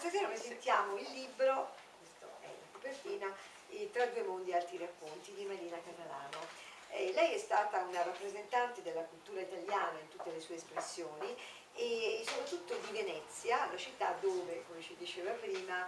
stasera presentiamo il libro, questo è la copertina, Tra due mondi altri racconti di Marina Catalano. Lei è stata una rappresentante della cultura italiana in tutte le sue espressioni e soprattutto di Venezia, la città dove, come ci diceva prima,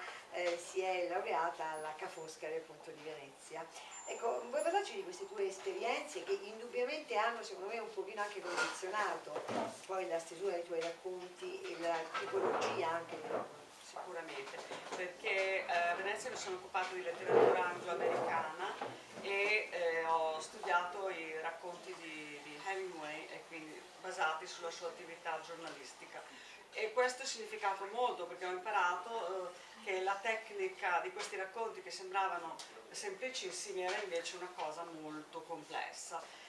si è laureata alla Ca' Foscari, appunto, di Venezia. Ecco, vuoi parlarci di queste tue esperienze che indubbiamente hanno, secondo me, un pochino anche condizionato poi la stesura dei tuoi racconti e la tipologia anche dei racconti? Sicuramente, perché a Venezia mi sono occupata di letteratura anglo-americana e ho studiato i racconti di Hemingway e quindi basati sulla sua attività giornalistica. E questo ha significato molto perché ho imparato che la tecnica di questi racconti che sembravano semplicissimi era invece una cosa molto complessa.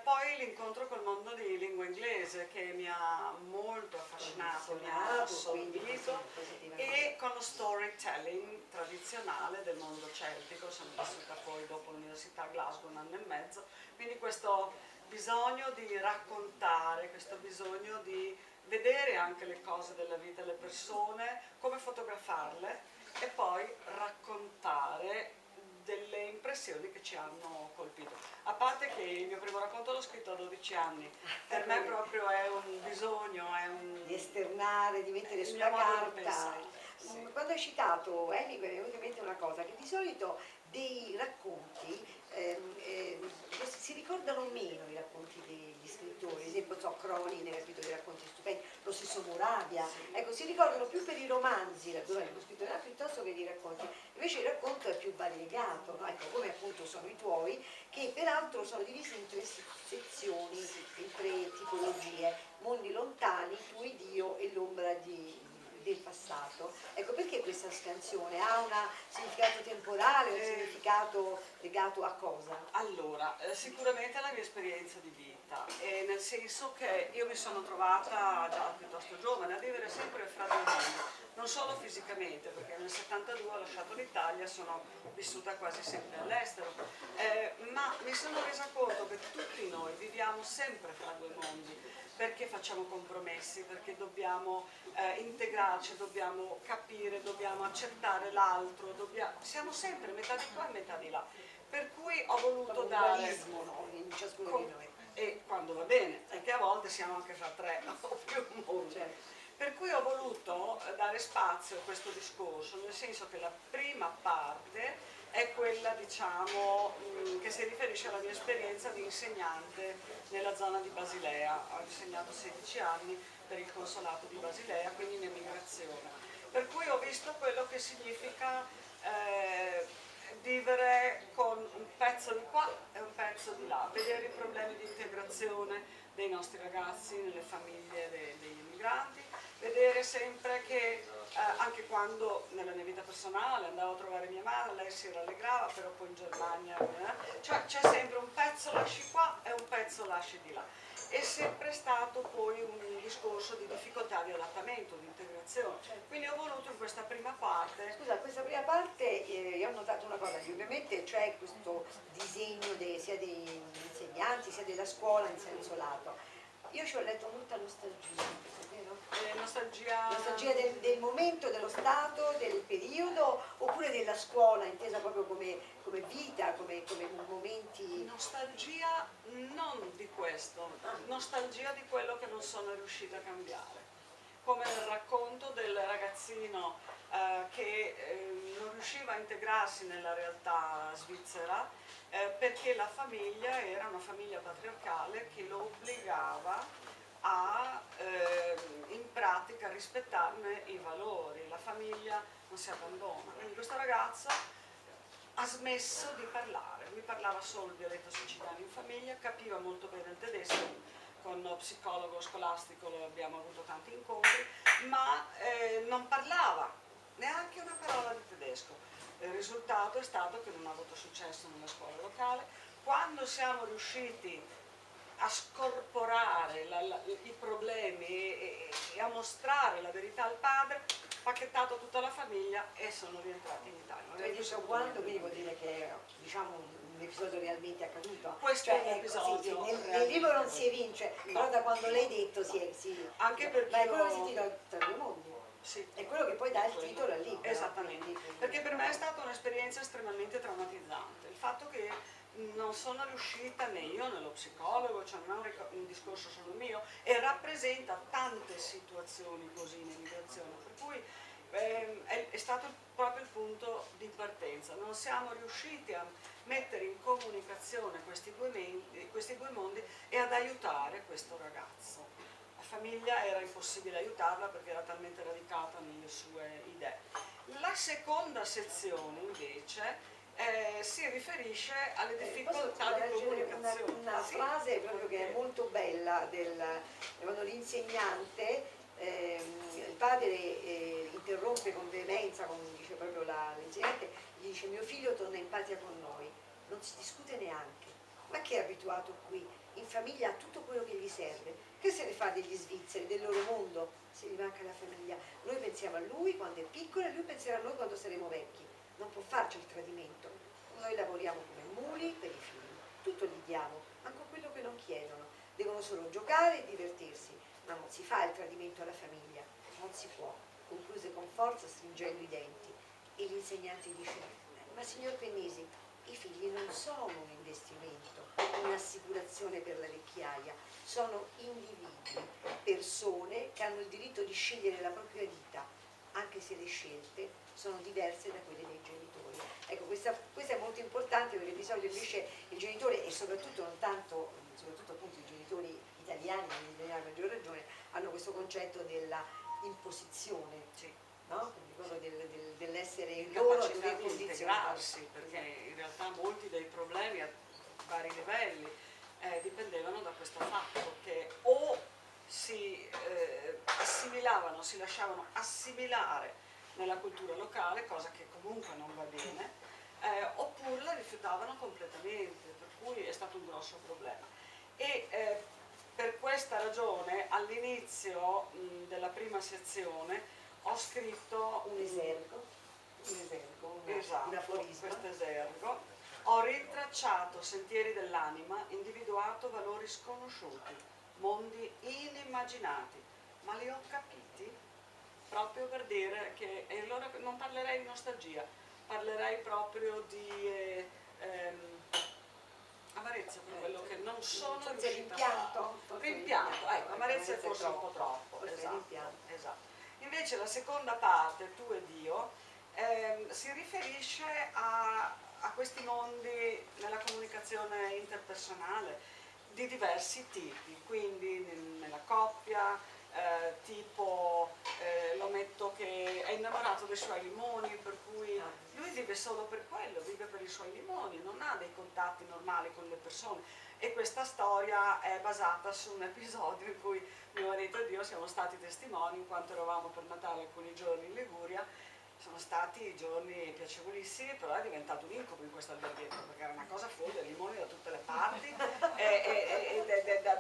Poi l'incontro col mondo di lingua inglese che mi ha molto affascinato, mi ha assorbito, e con lo storytelling tradizionale del mondo celtico. Sono vissuta poi dopo l'università a Glasgow un anno e mezzo, quindi questo bisogno di raccontare, questo bisogno di vedere anche le cose della vita delle persone, come fotografarle e poi raccontare delle impressioni che ci hanno colpito. A parte che il mio primo racconto l'ho scritto a 12 anni, per me proprio è un bisogno, è un... di esternare, di mettere sulla carta. Sì. Quando hai citato Hemingway mi è venuta in mente una cosa, che di solito dei racconti si ricordano meno i racconti degli scrittori, ad esempio Crowley ha scritto dei racconti stupendi, lo stesso Moravia, sì. Ecco, si ricordano più per i romanzi dove lo scrittore piuttosto che i racconti, invece il racconto è più variegato, no? Ecco, come appunto sono i tuoi, che peraltro sono divisi in tre sezioni, in tre tipologie: mondi lontani, tu ed io e l'ombra del passato. Ecco, perché questa scansione? Ha un significato temporale, un significato legato a cosa? Allora, sicuramente la mia esperienza di vita, nel senso che io mi sono trovata già piuttosto giovane a vivere sempre fra due mondi, non solo fisicamente, perché nel 72 ho lasciato l'Italia, sono vissuta quasi sempre all'estero, ma mi sono resa conto che tutti noi viviamo sempre fra due mondi, perché facciamo compromessi, perché dobbiamo integrarci, dobbiamo capire, dobbiamo accettare l'altro, siamo sempre metà di qua e metà di là. Per cui ho voluto dare, no? In ciascuno di noi. E quando va bene, perché a volte siamo anche fra tre o più mondi. Certo. Per cui ho voluto dare spazio a questo discorso, nel senso che la prima parte è quella, diciamo, che si riferisce alla mia esperienza di insegnante nella zona di Basilea. Ho insegnato 16 anni per il consolato di Basilea, quindi in emigrazione. Per cui ho visto quello che significa vivere con un pezzo di qua e un pezzo di là, vedere i problemi di integrazione dei nostri ragazzi nelle famiglie degli immigranti, vedere sempre che anche quando nella mia vita personale andavo a trovare mia madre, lei si rallegrava, però poi in Germania, cioè c'è sempre un pezzo lasci qua e un pezzo lasci di là. È sempre stato poi un discorso di difficoltà di adattamento, di integrazione. Quindi ho voluto in questa prima parte... Scusa, questa prima parte io ho notato una cosa, che ovviamente c'è questo disegno sia degli insegnanti sia della scuola in senso lato. Io ci ho letto molta nostalgia, vero? Nostalgia del momento, dello stato, del periodo, oppure della scuola intesa proprio come vita, come momenti... Nostalgia non di questo, nostalgia di quello che non sono riuscita a cambiare. Come nel racconto del ragazzino che non riusciva a integrarsi nella realtà svizzera perché la famiglia era una famiglia patriarcale che lo obbligava a in pratica rispettarne i valori. La famiglia non si abbandona. Quindi questo ragazzo ha smesso di parlare, lui parlava solo il dialetto siciliano in famiglia, capiva molto bene il tedesco, con lo psicologo scolastico lo abbiamo avuto tanti incontri, ma non parlava neanche una parola di tedesco. Il risultato è stato che non ha avuto successo nella scuola locale. Quando siamo riusciti a scorporare i problemi e a mostrare la verità al padre, pacchettato tutta la famiglia e sono rientrati in Italia. Quando quindi vuol dire che è, diciamo, un episodio realmente accaduto? Questo è un episodio. Nel libro non si evince, no, però da quando l'hai detto si... Anche perché ma è quello che si tira tra due mondi. Sì. È quello che poi dà il titolo al libro. Esattamente, Quindi, perché per me è stata un'esperienza estremamente traumatizzante. Il fatto che non sono riuscita né io né lo psicologo, cioè non è un discorso solo mio, e rappresenta tante situazioni così in emigrazione, per cui è stato proprio il punto di partenza. Non siamo riusciti a mettere in comunicazione questi due mondi e ad aiutare questo ragazzo. La famiglia era impossibile aiutarla perché era talmente radicata nelle sue idee. La seconda sezione invece si riferisce alle difficoltà di comunicazione. Una Sì, frase proprio che è perché- molto bella quando l'insegnante, il padre interrompe con veemenza, dice proprio l'insegnante, gli dice: mio figlio torna in patria con noi, non si discute neanche, ma che è abituato qui, in famiglia, a tutto quello che gli serve, che se ne fa degli svizzeri, del loro mondo, se gli manca la famiglia, noi pensiamo a lui quando è piccolo e lui penserà a noi quando saremo vecchi, non può farci il tradimento, noi lavoriamo come muli per i figli, tutto gli diamo, anche quello che non chiedono, devono solo giocare e divertirsi, ma non si fa il tradimento alla famiglia, non si può, concluse con forza stringendo i denti. E l'insegnante dice: ma signor Pennisi, i figli non sono un investimento, un'assicurazione per la vecchiaia, sono individui, persone che hanno il diritto di scegliere la propria vita, anche se le scelte sono diverse da quelle dei genitori. Ecco, questa è molto importante, perché di solito invece il genitore, e soprattutto non tanto, soprattutto appunto i genitori italiani, a maggior ragione, hanno questo concetto della imposizione, sì. no? Quello dell'essere loro a Capacità dover di condizionare. integrarsi, perché in realtà molti dei problemi a vari livelli dipendevano da questo fatto che o si assimilavano, si lasciavano assimilare nella cultura locale, cosa che comunque non va bene, oppure la rifiutavano completamente, per cui è stato un grosso problema. E per questa ragione all'inizio della prima sezione ho scritto Un esergo, esatto, un aforisma. questo esergo. Ho rintracciato sentieri dell'anima, individuato valori sconosciuti, mondi inimmaginati, ma li ho capiti proprio per dire che, e allora non parlerei di nostalgia, parlerei proprio di amarezza per quello che non sono forse riuscita a fare. Rimpianto, ecco, amarezza è forse un po' troppo, esatto. Invece la seconda parte, tu ed io, si riferisce a questi mondi nella comunicazione interpersonale di diversi tipi, quindi nella coppia, tipo l'ometto che è innamorato dei suoi limoni, per cui lui vive solo per quello, vive per i suoi limoni, non ha dei contatti normali con le persone, e questa storia è basata su un episodio in cui mio marito ed io siamo stati testimoni in quanto eravamo per Natale alcuni giorni in Liguria. Sono stati giorni piacevolissimi, però è diventato un incubo in questo alberghetto, perché era una cosa folle, limoni da tutte le parti,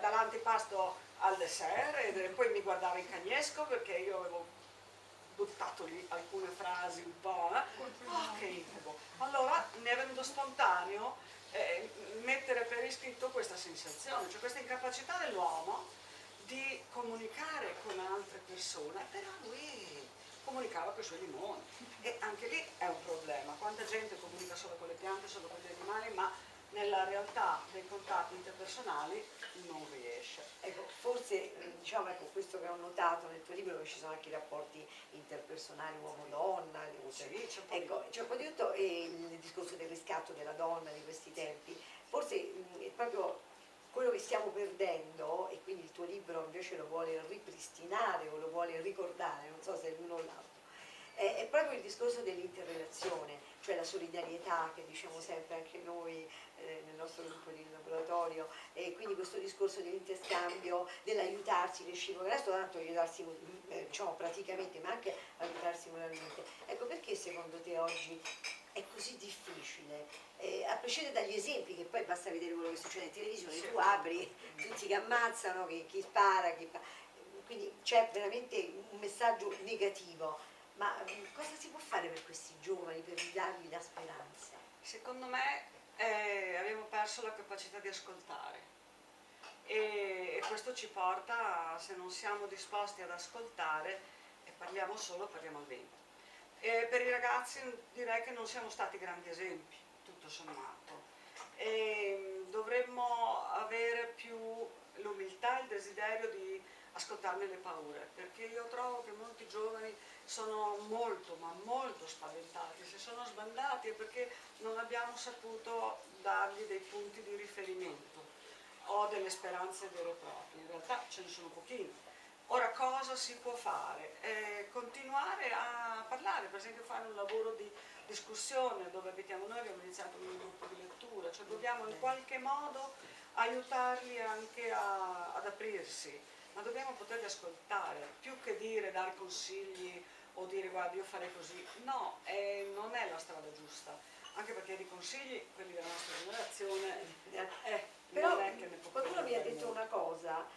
dall'antipasto al dessert, e poi mi guardava in cagnesco perché io avevo buttato lì alcune frasi un po', che incubo. Allora mi è venuto spontaneo mettere per iscritto questa sensazione, cioè questa incapacità dell'uomo di comunicare con altre persone, però lui comunicava con i suoi limoni, e anche lì è un problema. Quanta gente comunica solo con le piante, solo con gli animali, ma nella realtà dei contatti interpersonali non riesce. Ecco, forse diciamo, ecco, questo che ho notato nel tuo libro, dove ci sono anche i rapporti interpersonali uomo-donna, ecco, c'è un po' di tutto, e il discorso del riscatto della donna di questi tempi, forse è proprio quello che stiamo perdendo, e quindi il tuo libro invece lo vuole ripristinare o lo vuole ricordare, non so se è l'uno o l'altro. È proprio il discorso dell'interrelazione, cioè la solidarietà che diciamo sempre anche noi nel nostro gruppo di laboratorio, e quindi questo discorso dell'interscambio, dell'aiutarsi reciproco, adesso tanto aiutarsi diciamo praticamente, ma anche aiutarsi moralmente. Ecco, perché secondo te oggi è così difficile? A prescindere dagli esempi, che poi basta vedere quello che succede in televisione, tu apri, tutti che ammazzano, chi spara, chi fa... Quindi c'è veramente un messaggio negativo. Ma cosa si può fare per questi giovani, per dargli la speranza? Secondo me abbiamo perso la capacità di ascoltare, e questo ci porta, se non siamo disposti ad ascoltare, parliamo al vento. E per i ragazzi direi che non siamo stati grandi esempi, tutto sommato. E dovremmo avere più l'umiltà e il desiderio di ascoltarne le paure, perché io trovo che molti giovani sono molto, ma molto spaventati, se sono sbandati è perché non abbiamo saputo dargli dei punti di riferimento o delle speranze vere e proprie. In realtà ce ne sono pochini. Ora cosa si può fare? Continuare a parlare, per esempio fare un lavoro di discussione dove abitiamo noi, abbiamo iniziato un gruppo di lettura, cioè dobbiamo in qualche modo aiutarli anche ad aprirsi, ma dobbiamo poterli ascoltare, più che dire, dare consigli o dire guarda io farei così, no, non è la strada giusta, anche perché di consigli, quelli della nostra generazione, però non è che ne può qualcuno mi ha prendere detto molto. una cosa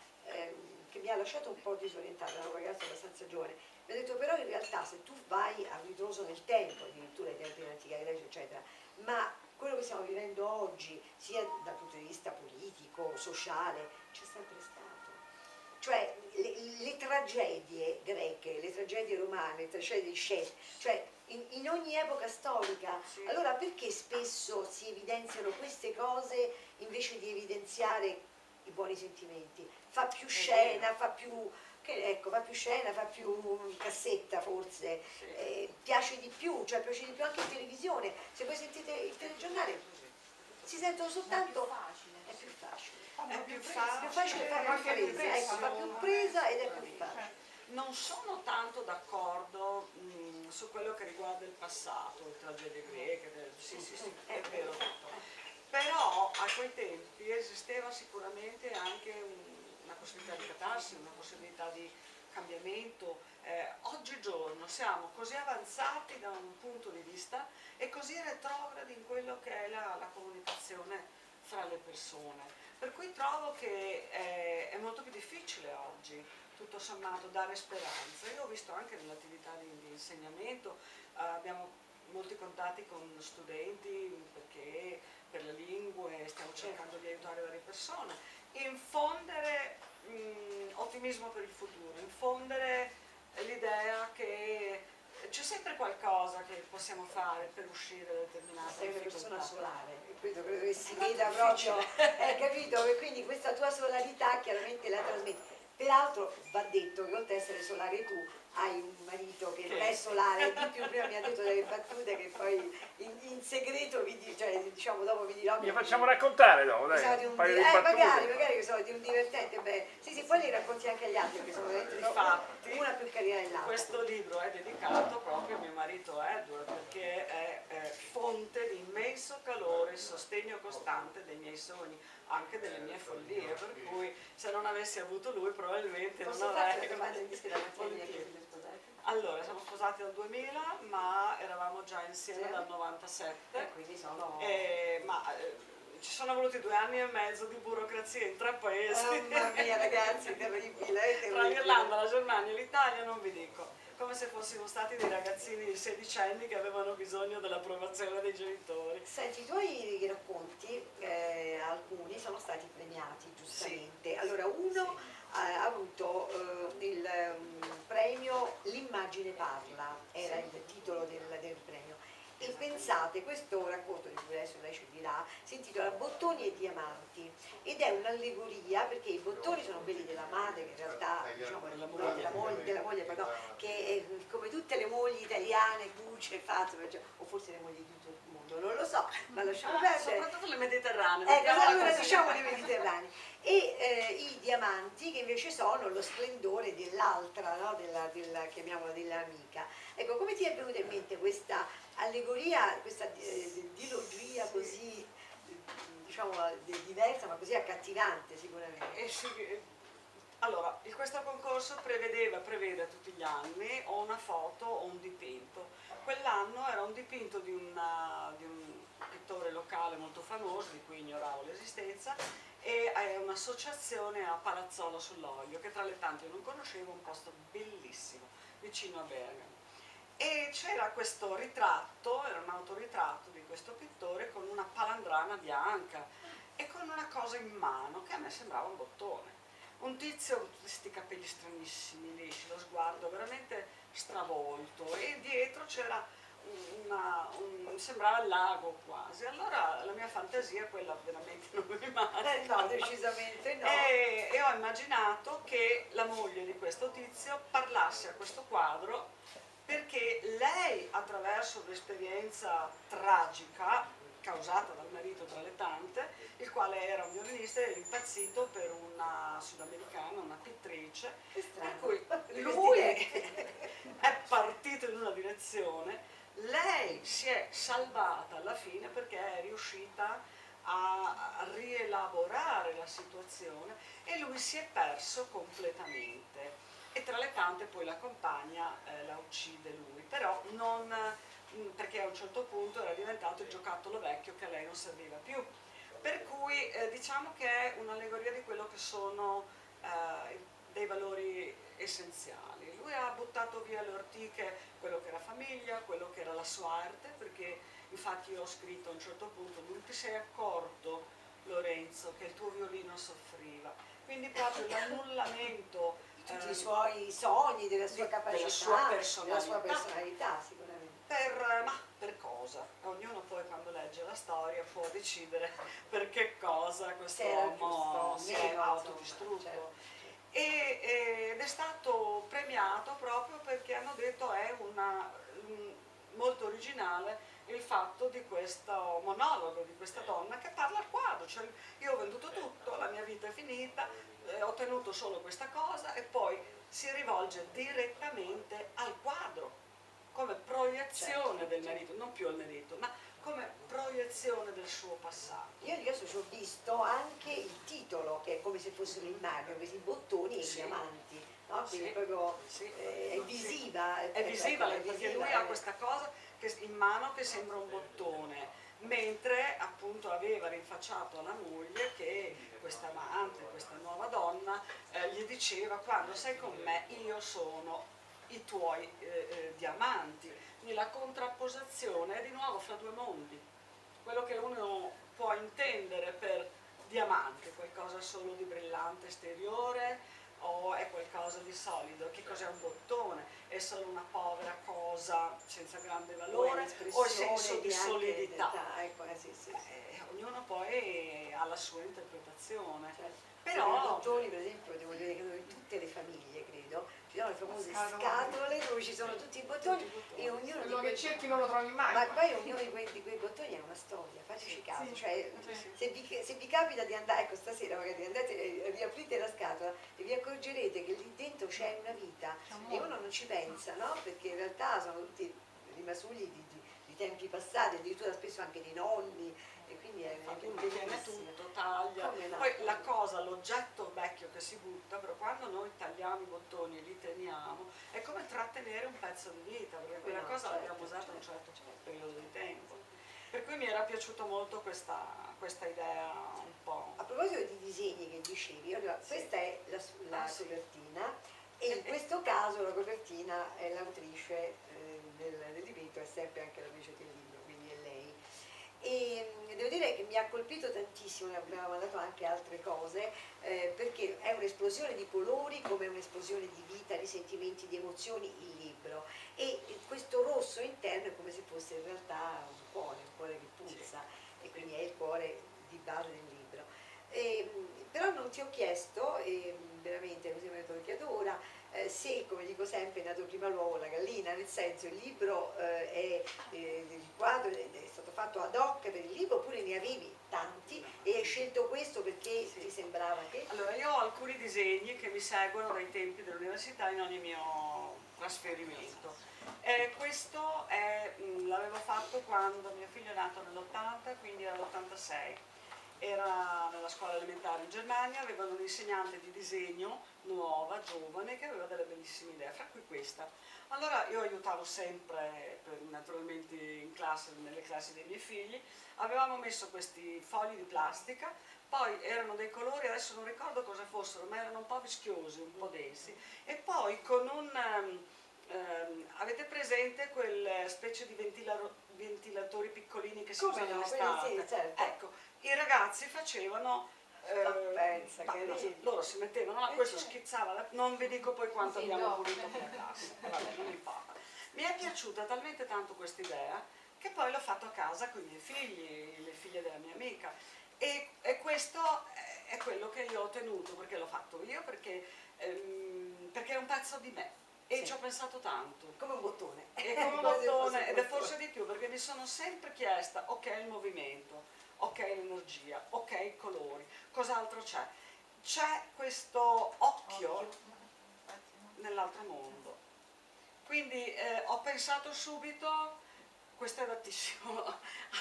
che mi ha lasciato un po' disorientata, era un ragazzo abbastanza giovane, mi ha detto però in realtà se tu vai a ritroso nel tempo, addirittura ai tempi dell'antica Grecia eccetera, ma quello che stiamo vivendo oggi, sia dal punto di vista politico, sociale, c'è sempre stato. Cioè le tragedie greche, le tragedie romane, le tragedie di Shakespeare, cioè in ogni epoca storica, Sì. allora perché spesso si evidenziano queste cose invece di evidenziare i buoni sentimenti? Fa più scena, fa più, fa più scena, fa più cassetta forse, Sì. piace di più, cioè piace di più anche in televisione. Se voi sentite il telegiornale si sentono soltanto, è più facile. È più facile fare anche più presa, ecco, fa più presa ed è più facile. Non sono tanto d'accordo su quello che riguarda il passato, le tragedie greche, sì, è vero tutto. Però a quei tempi esisteva sicuramente anche una possibilità di catarsi, una possibilità di cambiamento. Oggigiorno siamo così avanzati da un punto di vista e così retrogradi in quello che è la comunicazione fra le persone. Per cui trovo che è molto più difficile oggi, tutto sommato, dare speranza. Io ho visto anche nell'attività di insegnamento, abbiamo molti contatti con studenti perché per le lingue stiamo cercando di aiutare varie persone, infondere ottimismo per il futuro, infondere l'idea che c'è sempre qualcosa che possiamo fare per uscire da determinate Sei una difficoltà. persona solare, e questo credo che si veda proprio, capito? E quindi questa tua solarità chiaramente la trasmetti. Peraltro va detto che oltre ad essere solare tu, hai un marito che non è solare, di più prima mi ha detto delle battute che poi in segreto cioè, diciamo dopo vi dirò. Mi facciamo raccontare dopo, dai, un paio di battute. magari che sono di un divertente, beh. Sì, poi li racconti anche agli altri che sono veramente Infatti, una più carina dell'altra. questo libro è dedicato proprio a mio marito Edward perché è fonte di immenso calore e sostegno costante dei miei sogni, anche delle mie follie, per cui se non avessi avuto lui probabilmente Posso non farti avrei... una domanda indiscreta perché siete sposati? Allora, siamo sposati dal 2000, ma eravamo già insieme Sì. dal 97. Quindi sono... Ci sono voluti 2 anni e mezzo di burocrazia intraprese. Mamma mia ragazzi, terribile, Tra l'Irlanda, la Germania e l'Italia non vi dico, come se fossimo stati dei ragazzini di 16 anni che avevano bisogno dell'approvazione dei genitori. Senti, i tuoi racconti, alcuni sono stati premiati giustamente. Sì. Allora, uno ha avuto il premio L'immagine parla, era il titolo del premio. E pensate, questo racconto di cui adesso lei ci dirà si intitola Bottoni e diamanti ed è un'allegoria perché i bottoni sono quelli della madre che in realtà diciamo della moglie pardon, che come tutte le mogli italiane cuce, fa, o forse le mogli di tutto il mondo, non lo so, ma lasciamo perdere. Soprattutto le mediterranee. Allora diciamo le mediterranee. E i diamanti che invece sono lo splendore dell'altra, no? Chiamiamola dell'amica. Ecco, come ti è venuta in mente questa allegoria, questa dilogia così, diciamo, diversa ma così accattivante sicuramente? Allora, questo concorso prevede tutti gli anni o una foto o un dipinto. Quell'anno era un dipinto di un pittore locale molto famoso, di cui ignoravo l'esistenza, e è un'associazione a Palazzolo sull'Olio, che tra le tante io non conoscevo, un posto bellissimo, vicino a Bergamo. E c'era questo ritratto, era un autoritratto di questo pittore con una palandrana bianca e con una cosa in mano che a me sembrava un bottone. un tizio con questi capelli stranissimi, lisci, lo sguardo veramente stravolto, e dietro c'era sembrava il lago quasi. Allora la mia fantasia, quella veramente non mi rimane. No, decisamente no. E ho immaginato che la moglie di questo tizio parlasse a questo quadro perché lei, attraverso l'esperienza tragica causata dal marito tra le tante, il quale era un violinista, era impazzito per una sudamericana, una pittrice, per cui lui è partito in una direzione, lei si è salvata alla fine perché è riuscita a rielaborare la situazione e lui si è perso completamente. E tra le tante poi la compagna la uccide lui, però non perché a un certo punto era diventato il giocattolo vecchio che a lei non serviva più. Per cui diciamo che è un'allegoria di quello che sono dei valori essenziali. Lui ha buttato via le ortiche, quello che era famiglia, quello che era la sua arte, perché infatti io ho scritto a un certo punto: non ti sei accorto, Lorenzo, che il tuo violino soffriva. Quindi proprio l'annullamento tutti i suoi sogni, della sua capacità, della sua personalità sicuramente. Ma per cosa? Ognuno poi quando legge la storia può decidere per che cosa quest'uomo si è autodistrutto. Certo. Ed è stato premiato proprio perché hanno detto è molto originale il fatto di questo monologo di questa donna che parla al quadro, cioè io ho venduto tutto, la mia vita è finita, ho ottenuto solo questa cosa, e poi si rivolge direttamente al quadro come proiezione del marito, non più al marito, ma come proiezione del suo passato. Io adesso ci ho visto anche il titolo, che è come se fossero in immagine, questi bottoni e diamanti, no? Quindi proprio è visiva. È visiva, perché lui ha questa cosa in mano che sembra un bottone, mentre appunto aveva rinfacciato alla moglie che questa amante, questa nuova donna, gli diceva: quando sei con me io sono i tuoi diamanti. Quindi la contrapposizione è di nuovo fra due mondi, quello che uno può intendere per diamante, qualcosa solo di brillante esteriore, o è qualcosa di solido. Che cos'è un bottone? È solo una povera cosa senza grande valore, o il senso di solidità? Ecco, Ognuno poi ha la sua interpretazione. Certo. Però i bottoni, per esempio, devo dire che in tutte le famiglie, credo, ci sono le famose scatole dove ci sono tutti i bottoni, e ognuno quello che cerchi non lo trovi mai. Ma poi ognuno di quei bottoni ha una storia, fateci caso, cioè se vi capita di andare, ecco stasera magari andate e riaprite la scatola e vi accorgerete che lì dentro c'è una vita e uno non ci pensa, no? Perché in realtà sono tutti rimasugli di tempi passati, addirittura spesso anche di nonni, e quindi è tiene tutto, taglia. No? Poi la cosa, l'oggetto vecchio che si butta, però quando noi tagliamo i bottoni e li teniamo, è come trattenere un pezzo di vita, perché quella cosa l'abbiamo usata un certo periodo di tempo. Per cui mi era piaciuta molto questa idea un po'. A proposito di disegni che dicevi, allora, questa è la copertina, e in questo caso la copertina è l'autrice del dipinto, è sempre anche l'autrice del libro, quindi è lei. E devo dire che mi ha colpito tantissimo, ne abbiamo mandato anche altre cose, perché è un'esplosione di colori, come un'esplosione di vita, di sentimenti, di emozioni il libro, e questo rosso interno è come se fosse in realtà un cuore che pulsa, e quindi è il cuore di base del libro. Però non ti ho chiesto, e veramente così me lo chiedo ora, se, come dico sempre, è nato prima l'uovo o la gallina, nel senso il libro il quadro è stato fatto ad hoc per il libro, oppure ne avevi tanti e hai scelto questo perché ti sembrava che... Allora, io ho alcuni disegni che mi seguono dai tempi dell'università in ogni mio trasferimento. Questo l'avevo fatto quando mio figlio è nato nell'80, quindi era l'86. Era nella scuola elementare in Germania, avevano un'insegnante di disegno nuova, giovane, che aveva delle bellissime idee, fra cui questa. Allora io aiutavo sempre, naturalmente in classe, nelle classi dei miei figli, avevamo messo questi fogli di plastica, poi erano dei colori, adesso non ricordo cosa fossero, ma erano un po' vischiosi, un po' densi, e poi con avete presente quelle specie di ventilatori piccolini che si usano in estate? Sì, certo. Ecco, i ragazzi facevano pensa, loro si mettevano là, questo schizzava, non vi dico poi quanto abbiamo pulito per casa, vabbè, non importa. Mi è piaciuta talmente tanto questa idea che poi l'ho fatto a casa con i miei figli, le figlie della mia amica, e questo è quello che io ho ottenuto, perché l'ho fatto io, perché è un pezzo di me. E ci ho pensato tanto. Come un bottone. E come un bottone, ed è forse di più, perché mi sono sempre chiesta, ok il movimento, ok l'energia, ok i colori, cos'altro c'è? C'è questo occhio nell'altro mondo. Quindi ho pensato subito, questo è adattissimo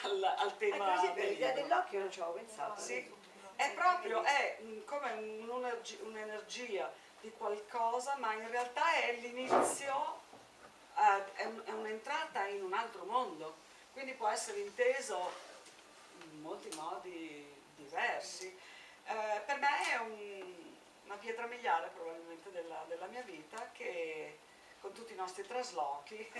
al tema. Per esempio l'idea dell'occhio non ci avevo pensato. Sì, è proprio, è come un'energia di qualcosa, ma in realtà è l'inizio, è un'entrata in un altro mondo, quindi può essere inteso in molti modi diversi. Per me è una pietra miliare probabilmente della mia vita, che con tutti i nostri traslochi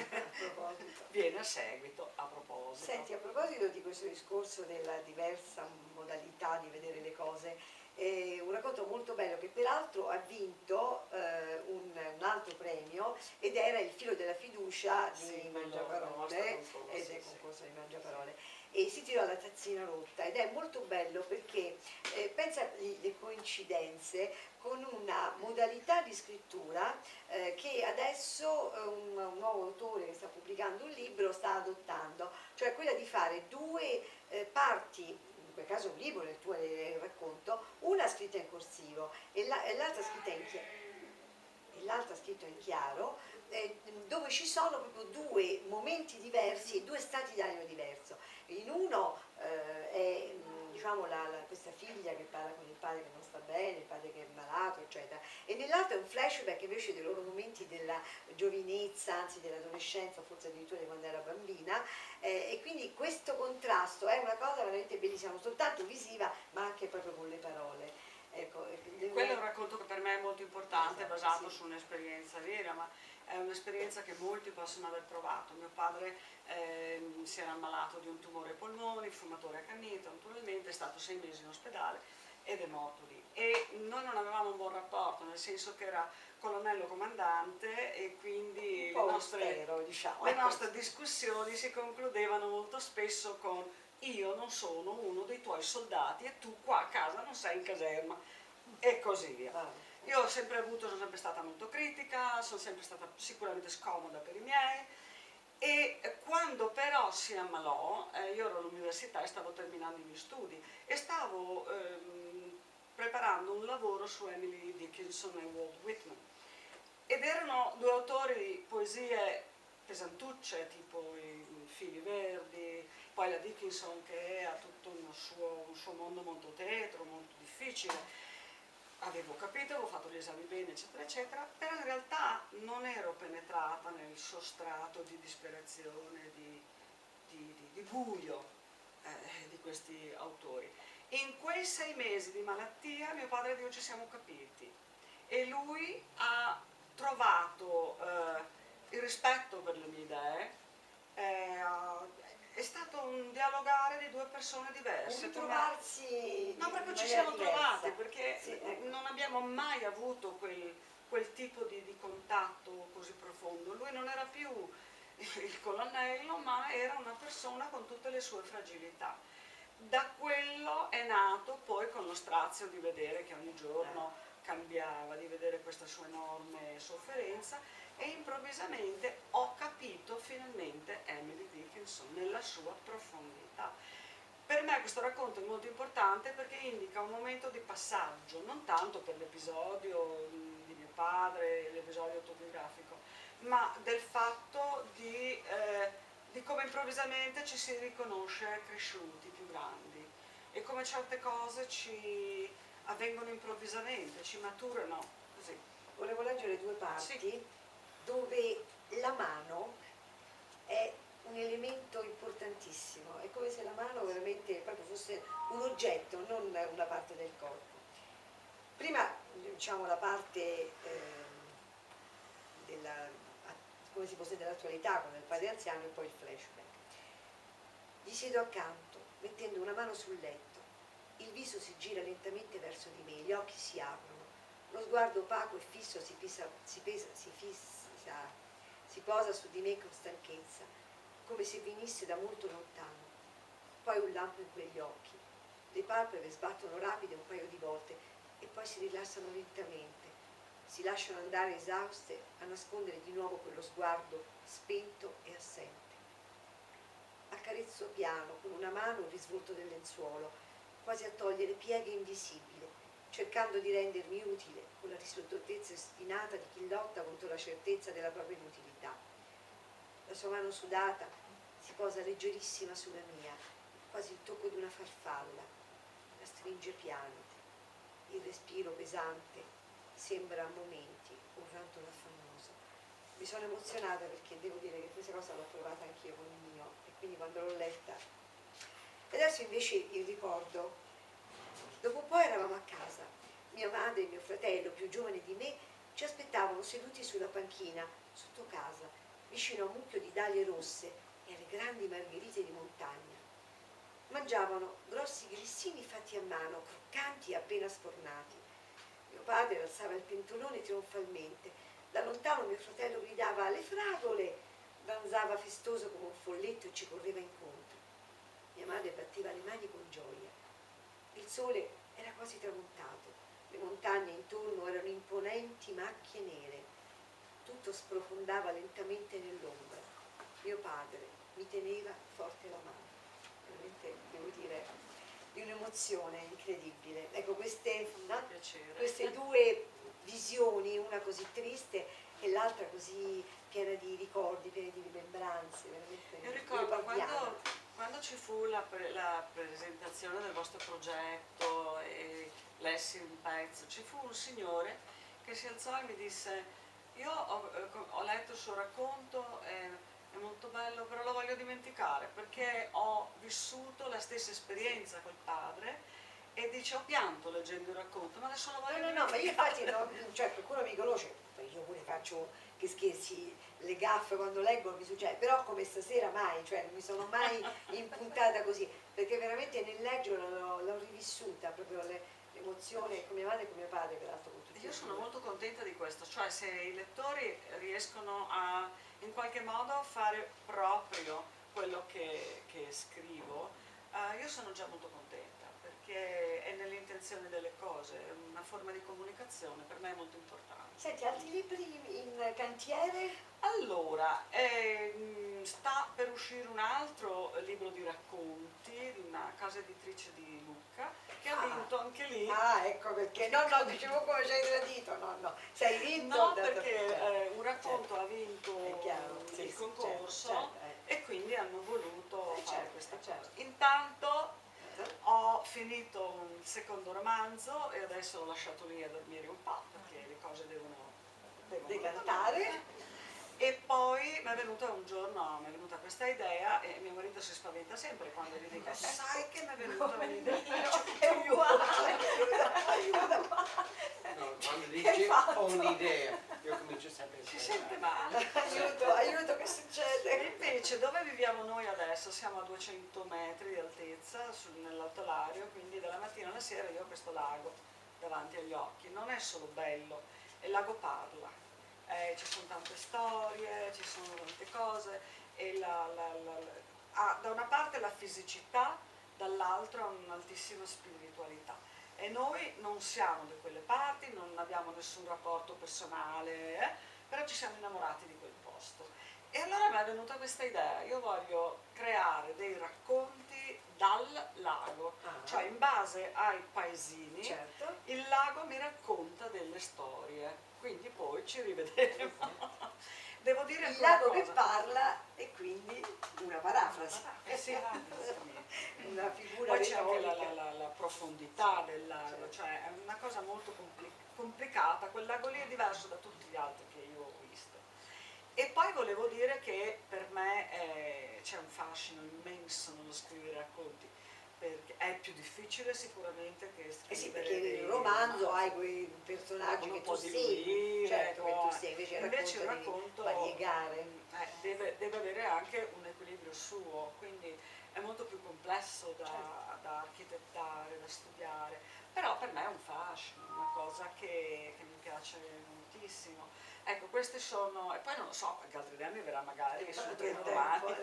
viene a seguito, a proposito. Senti, a proposito di questo discorso della diversa modalità di vedere le cose, un racconto molto bello che peraltro ha vinto un altro premio, ed era Il filo della fiducia di Mangiaparole, ed è concorso di Mangiaparole, e si intitola La tazzina rotta, ed è molto bello perché pensa alle coincidenze con una modalità di scrittura che adesso un nuovo autore che sta pubblicando un libro sta adottando, cioè quella di fare due parti, in quel caso un libro, nel tuo racconto, una scritta in corsivo e l'altra scritta in chiaro, dove ci sono proprio due momenti diversi e due stati d'animo diverso. In uno è diciamo questa figlia che parla con il padre che non sta bene, il padre che è malato, eccetera, e nell'altro è un flashback invece dei loro momenti della giovinezza, anzi dell'adolescenza, forse addirittura di quando era bambina, e quindi questo contrasto è una cosa veramente bellissima, non soltanto visiva ma anche proprio con le parole. Ecco, quello è un racconto che per me è molto importante, basato su un'esperienza vera, ma è un'esperienza che molti possono aver provato. Mio padre si era ammalato di un tumore ai polmoni, fumatore accanito, naturalmente è stato 6 mesi in ospedale ed è morto lì. E noi non avevamo un buon rapporto, nel senso che era colonnello comandante, e quindi le nostre discussioni si concludevano molto spesso con: io non sono uno dei tuoi soldati e tu qua a casa non sei in caserma, e così via. Io sono sempre stata molto critica, sono sempre stata sicuramente scomoda per i miei, e quando però si ammalò, io ero all'università e stavo terminando i miei studi e stavo preparando un lavoro su Emily Dickinson e Walt Whitman, ed erano due autori di poesie pesantucce, tipo I fili verdi, poi la Dickinson che ha tutto un suo mondo molto tetro, molto difficile. Avevo capito, avevo fatto gli esami bene, eccetera, eccetera, però in realtà non ero penetrata nel sostrato di disperazione, di buio di questi autori. In quei 6 mesi di malattia mio padre e io ci siamo capiti, e lui ha trovato il rispetto per le mie idee, è stato un dialogare di due persone diverse. Ritrovarsi. No, proprio ci siamo trovati, perché sì, ecco. non abbiamo mai avuto quel tipo di contatto così profondo. Lui non era più il colonnello, ma era una persona con tutte le sue fragilità. Da quello è nato poi, con lo strazio di vedere che ogni giorno cambiava, di vedere questa sua enorme sofferenza, e improvvisamente ho capito finalmente Emily Dickinson nella sua profondità. Per me questo racconto è molto importante perché indica un momento di passaggio, non tanto per l'episodio di mio padre, l'episodio autobiografico, ma del fatto di come improvvisamente ci si riconosce cresciuti, più grandi, e come certe cose ci avvengono improvvisamente, ci maturano così. Volevo leggere due parti, Sì, dove la mano è un elemento importantissimo, è come se la mano veramente proprio fosse un oggetto, non una parte del corpo. Prima diciamo la parte come si fosse dell'attualità con il padre anziano, e poi il flashback. Gli siedo accanto, mettendo una mano sul letto, Il viso si gira lentamente verso di me, gli occhi si aprono. Lo sguardo opaco e fisso si posa su di me con stanchezza, come se venisse da molto lontano. Poi un lampo in quegli occhi. Le palpebre sbattono rapide un paio di volte e poi si rilassano lentamente. Si lasciano andare esauste a nascondere di nuovo quello sguardo spento e assente. Accarezzo piano con una mano il risvolto del lenzuolo, quasi a togliere pieghe invisibili, cercando di rendermi utile con la risolutezza ostinata di chi lotta contro la certezza della propria inutilità. La sua mano sudata si posa leggerissima sulla mia, quasi il tocco di una farfalla. La stringe piano. Il respiro pesante sembra a momenti un rantolo affannoso. Mi sono emozionata perché devo dire che questa cosa l'ho provata anch'io con il mio, e quindi quando l'ho letta. E adesso invece il ricordo. Dopo un po' eravamo a casa. Mia madre e mio fratello, più giovane di me, ci aspettavano seduti sulla panchina, sotto casa, vicino a un mucchio di dahlie rosse e alle grandi margherite di montagna. Mangiavano grossi grissini fatti a mano, croccanti e appena sfornati. Mio padre alzava il pentolone trionfalmente. Da lontano mio fratello gridava "le fragole!", danzava festoso come un folletto e ci correva incontro. Mia madre batteva le mani con gioia. Il sole era quasi tramontato. Le montagne intorno erano imponenti macchie nere. Tutto sprofondava lentamente nell'ombra. Mio padre mi teneva forte la mano. Veramente, devo dire, di un'emozione incredibile. Ecco, queste due visioni, una così triste e l'altra così piena di ricordi, piena di rimembranze. Io ricordo quando ci fu la presentazione del vostro progetto e lessi un pezzo, ci fu un signore che si alzò e mi disse: io ho letto il suo racconto, è molto bello, però lo voglio dimenticare perché ho vissuto la stessa esperienza col padre, e dice: ho pianto leggendo il racconto, ma adesso lo voglio dimenticare. No, ma io infatti, cioè, qualcuno mi conosce, io pure faccio che scherzi, le gaffe quando leggo mi succede, però come stasera mai, cioè non mi sono mai impuntata così, perché veramente nel leggerlo l'ho rivissuta, proprio l'emozione con mia madre e con mio padre, peraltro con tutti. Io sono molto contenta di questo, cioè se i lettori riescono a in qualche modo fare proprio quello che scrivo, io sono già molto contenta, perché è nell'intenzione delle cose, è una forma di comunicazione, per me è molto importante. Senti, altri libri in cantiere? Allora, sta per uscire un altro libro di racconti di una casa editrice di Lucca, che ha vinto anche lì. Ah, ecco perché. No, dicevo come ci hai tradito, no. Sei vinto? No, perché un racconto ha vinto il concorso, certo. e quindi hanno voluto fare questa cosa. Certo. Intanto ho finito un secondo romanzo e adesso l'ho lasciato lì a dormire un po', perché le cose devono decantare. E poi mi è venuta questa idea, e mio marito si spaventa sempre quando gli dico: sai che mi è venuta un'idea? È uguale. No, quando dici ho un'idea, io comincio sempre a Si sente male. Aiuto, che succede? E invece dove viviamo noi adesso siamo a 200 metri di altezza nell'altolario, quindi dalla mattina alla sera io ho questo lago davanti agli occhi. Non è solo bello, il lago parla, ci sono tante storie, ci sono tante cose, e da una parte la fisicità, dall'altra un'altissima spiritualità. E noi non siamo di quelle parti, non abbiamo nessun rapporto personale, però ci siamo innamorati di quel posto. E allora mi è venuta questa idea: io voglio creare dei racconti dal lago, cioè in base ai paesini, certo, il lago mi racconta delle storie, quindi poi ci rivedremo. Devo dire il lago che parla e quindi una parafrasi. Sì, una figura poi c'è anche retorica. la profondità del lago, cioè è una cosa molto complicata. Quel lago lì è diverso da tutti gli altri che io ho visto. E poi volevo dire che per me c'è un fascino immenso nello scrivere racconti, perché è più difficile sicuramente che scrivere. Sì, perché nel romanzo hai quei personaggi che tu segui, certo, che tu segui, invece il racconto variegare. deve avere anche un equilibrio suo, quindi è molto più complesso da architettare, da studiare, però per me è un fascino, una cosa che mi piace moltissimo. Ecco, questi sono, e poi non lo so, qualche altro idea mi verrà magari sul treno domani.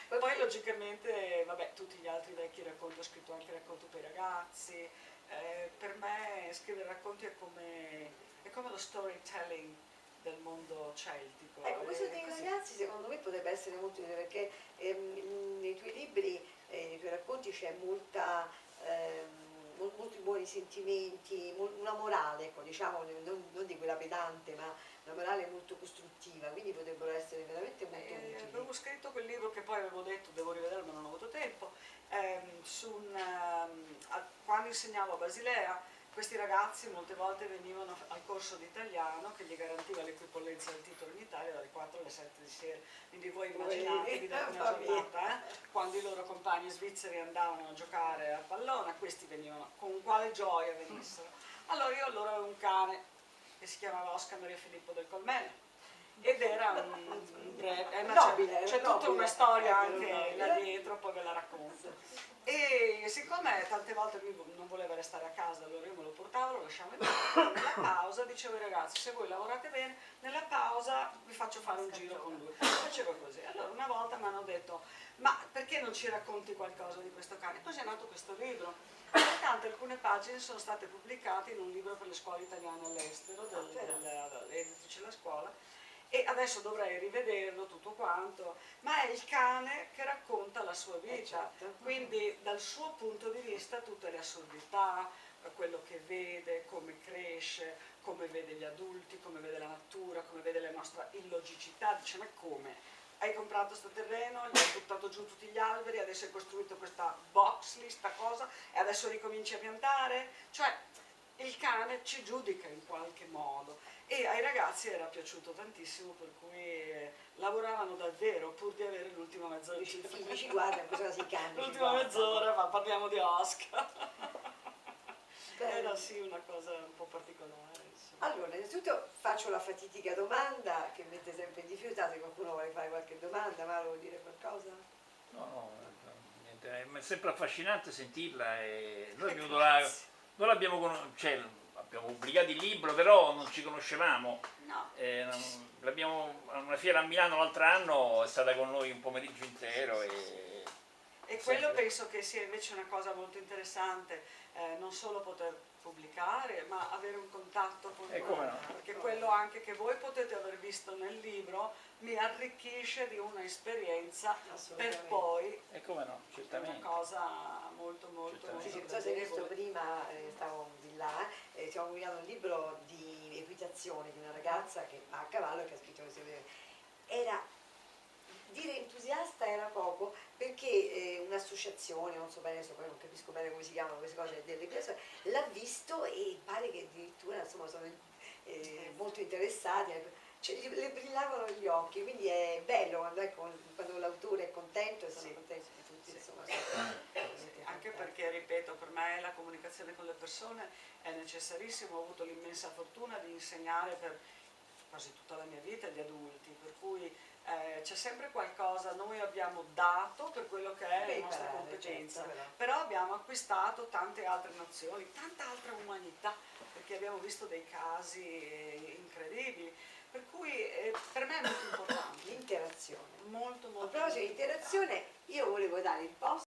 Poi logicamente, vabbè, tutti gli altri vecchi racconti, ho scritto anche racconti per i ragazzi, per me scrivere racconti è come lo storytelling del mondo celtico. Ecco, questo dei ragazzi secondo me potrebbe essere molto utile perché nei tuoi libri, nei tuoi racconti c'è molti buoni sentimenti, una morale, ecco, diciamo, non di quella pedante, ma una morale molto costruttiva, quindi potrebbero essere veramente molto utili. Avevo scritto quel libro che poi avevo detto, devo rivederlo ma non ho avuto tempo, quando insegnavo a Basilea. Questi ragazzi molte volte venivano al corso di italiano che gli garantiva l'equipollenza del titolo in Italia dalle 4 alle 7 di sera, quindi voi immaginatevi una giornata, quando i loro compagni svizzeri andavano a giocare a pallone, questi venivano, con quale gioia venissero. Allora io avevo un cane che si chiamava Oscar Maria Filippo del Colmello, ed era un breve, nobile, c'è tutta una storia anche là dietro, poi ve la racconto. E siccome tante volte lui non voleva restare a casa, allora io me lo portavo, lo lasciavo in casa, nella pausa dicevo ai ragazzi, se voi lavorate bene, nella pausa vi faccio fare un giro con lui. Facevo così. Allora una volta mi hanno detto, ma perché non ci racconti qualcosa di questo cane? Così è nato questo libro. Pertanto alcune pagine sono state pubblicate in un libro per le scuole italiane all'estero, dell'editrice La Scuola, e adesso dovrei rivederlo tutto quanto, ma è il cane che racconta la sua vita, quindi dal suo punto di vista tutte le assurdità, quello che vede, come cresce, come vede gli adulti, come vede la natura, come vede la nostra illogicità, dice ma come? Hai comprato questo terreno, gli hai buttato giù tutti gli alberi, adesso hai costruito questa box lì, sta cosa, e adesso ricominci a piantare? Cioè il cane ci giudica in qualche modo. E ai ragazzi era piaciuto tantissimo, per cui lavoravano davvero pur di avere l'ultima mezz'ora. I figli ci guardano, cosa si cambia? L'ultima mezz'ora, ma parliamo di Oscar. Era sì una cosa un po' particolare. Insomma. Allora, innanzitutto faccio la fatidica domanda che mette sempre in difficoltà, se qualcuno vuole fare qualche domanda, ma vuole dire qualcosa? No, niente, è sempre affascinante sentirla e noi abbiamo noi l'abbiamo abbiamo pubblicato il libro, però non ci conoscevamo. No. L'abbiamo a una fiera a Milano l'altro anno, è stata con noi un pomeriggio intero. E quello penso che sia invece una cosa molto interessante, non solo poter pubblicare, ma avere un contatto con noi, no? Perché quello anche che voi potete aver visto nel libro mi arricchisce di una esperienza per poi come no, certamente. Una cosa molto molto sì, non so se hai visto prima, stavo di là, stiamo pubblicando un libro di equitazione di una ragazza che va a cavallo e che ha scritto questo libro. Dire entusiasta era poco, perché un'associazione, non so bene, poi non capisco bene come si chiamano queste cose, dell'equitazione, l'ha visto e pare che addirittura insomma sono molto interessati, cioè, le brillavano gli occhi, quindi è bello quando l'autore è contento e sono contenti tutti, insomma. Anche perché, ripeto, per me la comunicazione con le persone è necessarissima, ho avuto l'immensa fortuna di insegnare per quasi tutta la mia vita agli adulti, per cui c'è sempre qualcosa, noi abbiamo dato per quello che è la nostra competenza, però abbiamo acquistato tante altre nozioni, tanta altra umanità, perché abbiamo visto dei casi incredibili, per cui per me è molto importante. L'interazione. Molto, molto. A proposito di interazione, io volevo dare il posto